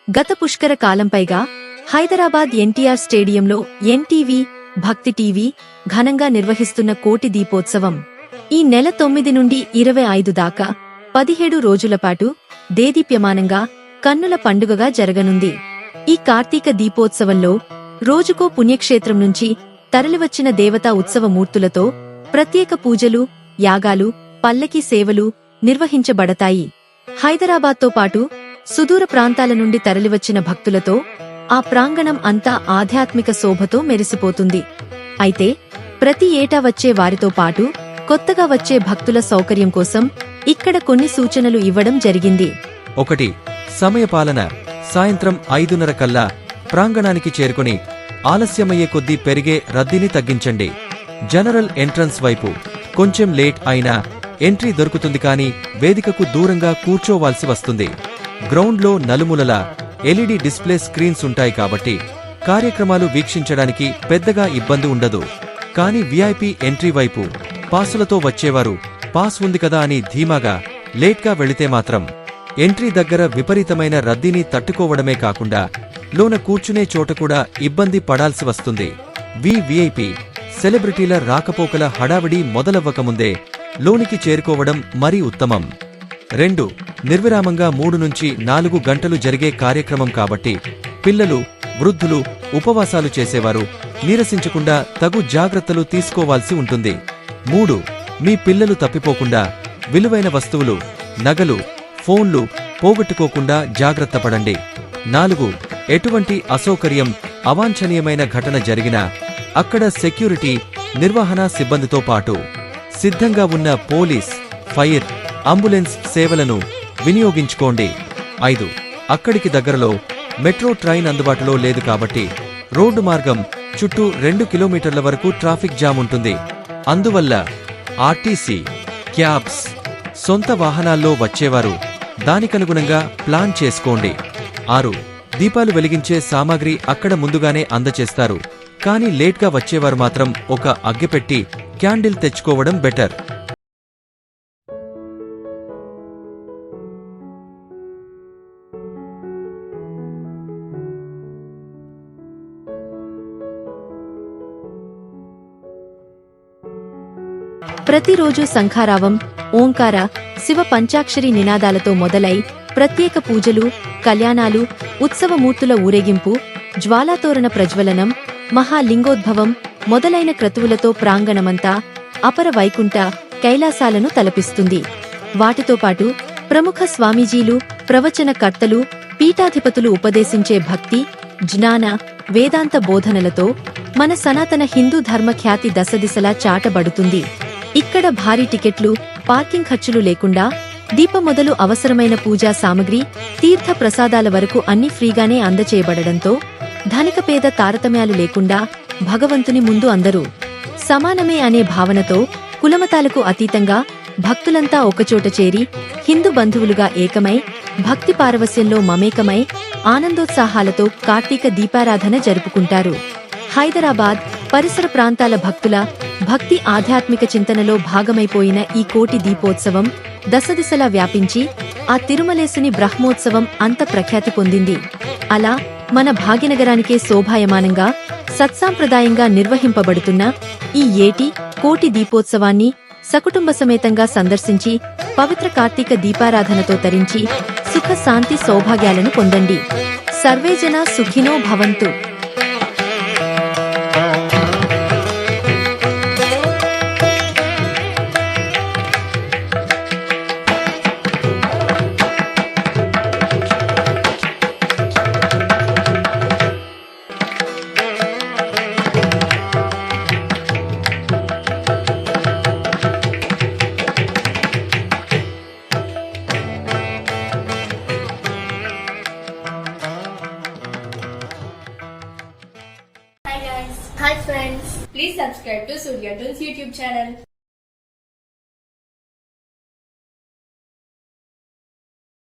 గత పుష్కర కాలంపైగా హైదరాబాద్ ఎన్టీఆర్ స్టేడియంలో ఎన్టీవీ, భక్తి టీవీ ఘనంగా నిర్వహిస్తున్న కోటి దీపోత్సవం ఈ నెల 9 నుండి 25 దాకా 17 రోజులపాటు దేదీప్యమానంగా కన్నుల పండుగగా జరగనుంది. ఈ కార్తీక దీపోత్సవంలో రోజుకో పుణ్యక్షేత్రం నుంచి తరలివచ్చిన దేవతా ఉత్సవ మూర్తులతో ప్రత్యేక పూజలు, యాగాలు, పల్లకీ సేవలు నిర్వహించబడతాయి. హైదరాబాద్తో పాటు సుదూర ప్రాంతాల నుండి తరలివచ్చిన భక్తులతో ఆ ప్రాంగణం అంతా ఆధ్యాత్మిక శోభతో మెరిసిపోతుంది. అయితే ప్రతి ఏటా వచ్చే వారితో పాటు కొత్తగా వచ్చే భక్తుల సౌకర్యం కోసం ఇక్కడ కొన్ని సూచనలు ఇవ్వడం జరిగింది. 1. సమయపాలన. సాయంత్రం 5:30 కల్లా ప్రాంగణానికి చేరుకుని ఆలస్యమయ్యే కొద్దీ పెరిగే రద్దీని తగ్గించండి. జనరల్ ఎంట్రన్స్ వైపు కొంచెం లేట్ అయినా ఎంట్రీ దొరుకుతుంది, కానీ వేదికకు దూరంగా కూర్చోవాల్సి వస్తుంది. గ్రౌండ్లో నలుమూలలా ఎల్ఈడీ డిస్ప్లే స్క్రీన్స్ ఉంటాయి కాబట్టి కార్యక్రమాలు వీక్షించడానికి పెద్దగా ఇబ్బంది ఉండదు. కానీ వీఐపీ ఎంట్రీ వైపు పాసులతో వచ్చేవారు పాస్ ఉంది కదా అని ధీమాగా లేట్గా వెళితే మాత్రం ఎంట్రీ దగ్గర విపరీతమైన రద్దీని తట్టుకోవడమే కాకుండా లోన కూర్చునే చోట కూడా ఇబ్బంది పడాల్సి వస్తుంది. వీఐపీ సెలబ్రిటీల రాకపోకల హడావిడి మొదలవ్వకముందే లోనికి చేరుకోవడం మరీ ఉత్తమం. 2. నిర్విరామంగా 3 నుంచి 4 గంటలు జరిగే కార్యక్రమం కాబట్టి పిల్లలు, వృద్ధులు, ఉపవాసాలు చేసేవారు నీరసించకుండా తగు జాగ్రత్తలు తీసుకోవాల్సి ఉంటుంది. 3. మీ పిల్లలు తప్పిపోకుండా విలువైన వస్తువులు, నగలు, ఫోన్లు పోగొట్టుకోకుండా జాగ్రత్త పడండి. 4. ఎటువంటి అసౌకర్యం, అవాంఛనీయమైన ఘటన జరిగినా అక్కడ సెక్యూరిటీ, నిర్వహణ సిబ్బందితో పాటు సిద్ధంగా ఉన్న పోలీస్, ఫైర్, అంబులెన్స్ సేవలను వినియోగించుకోండి. 5. అక్కడికి దగ్గరలో మెట్రో ట్రైన్ అందుబాటులో లేదు కాబట్టి రోడ్డు మార్గం చుట్టూ 2 కిలోమీటర్ల వరకు ట్రాఫిక్ జామ్ ఉంటుంది. అందువల్ల ఆర్టీసీ, క్యాబ్స్, సొంత వాహనాల్లో వచ్చేవారు దానికనుగుణంగా ప్లాన్ చేసుకోండి. 6. దీపాలు వెలిగించే సామాగ్రి అక్కడ ముందుగానే అందచేస్తారు, కానీ లేట్గా వచ్చేవారు మాత్రం ఒక అగ్గిపెట్టి, క్యాండిల్ తెచ్చుకోవడం బెటర్. ప్రతిరోజు శంఖారావం, ఓంకార, శివ పంచాక్షరి నినాదాలతో మొదలై ప్రత్యేక పూజలు, కళ్యాణాలు, ఉత్సవమూర్తుల ఊరేగింపు, జ్వాలాతోరణ ప్రజ్వలనం, మహాలింగోద్భవం మొదలైన క్రతువులతో ప్రాంగణమంతా అపర వైకుంఠ కైలాసాలను తలపిస్తుంది. వాటితో పాటు ప్రముఖ స్వామీజీలు, ప్రవచన కర్తలు, పీఠాధిపతులు ఉపదేశించే భక్తి, జ్ఞాన, వేదాంత బోధనలతో మన సనాతన హిందూ ధర్మ ఖ్యాతి దశదిశలా చాటబడుతుంది. ఇక్కడ భారీ టికెట్లు, పార్కింగ్ ఖర్చులు లేకుండా దీప మొదలు అవసరమైన పూజా సామగ్రి, తీర్థ ప్రసాదాల వరకు అన్ని ఫ్రీగానే అందచేయబడడంతో ధనిక పేద తారతమ్యాలు లేకుండా భగవంతుని ముందు అందరూ సమానమే అనే భావనతో కులమతాలకు అతీతంగా భక్తులంతా ఒకచోట చేరి హిందూ బంధువులుగా ఏకమై భక్తి పారవస్యంలో మమేకమై ఆనందోత్సాహాలతో కార్తీక దీపారాధన జరుపుకుంటారు. హైదరాబాద్, పరిసర ప్రాంతాల భక్తుల భక్తి ఆధ్యాత్మిక చింతనలో భాగమైపోయిన ఈ కోటి దీపోత్సవం దశదిశలా వ్యాపించి ఆ తిరుమలేసుని బ్రహ్మోత్సవం అంత ప్రఖ్యాతి పొందింది. అలా మన భాగ్యనగరానికే శోభాయమానంగా సత్సాంప్రదాయంగా నిర్వహింపబడుతున్న ఈ ఏటి కోటి దీపోత్సవాన్ని సకుటుంబ సమేతంగా సందర్శించి పవిత్ర కార్తీక దీపారాధనతో తరించి సుఖ శాంతి సౌభాగ్యాలను పొందండి. సర్వేజన సుఖినో భవంతు. Hi friends, please subscribe to Surya Toons YouTube channel.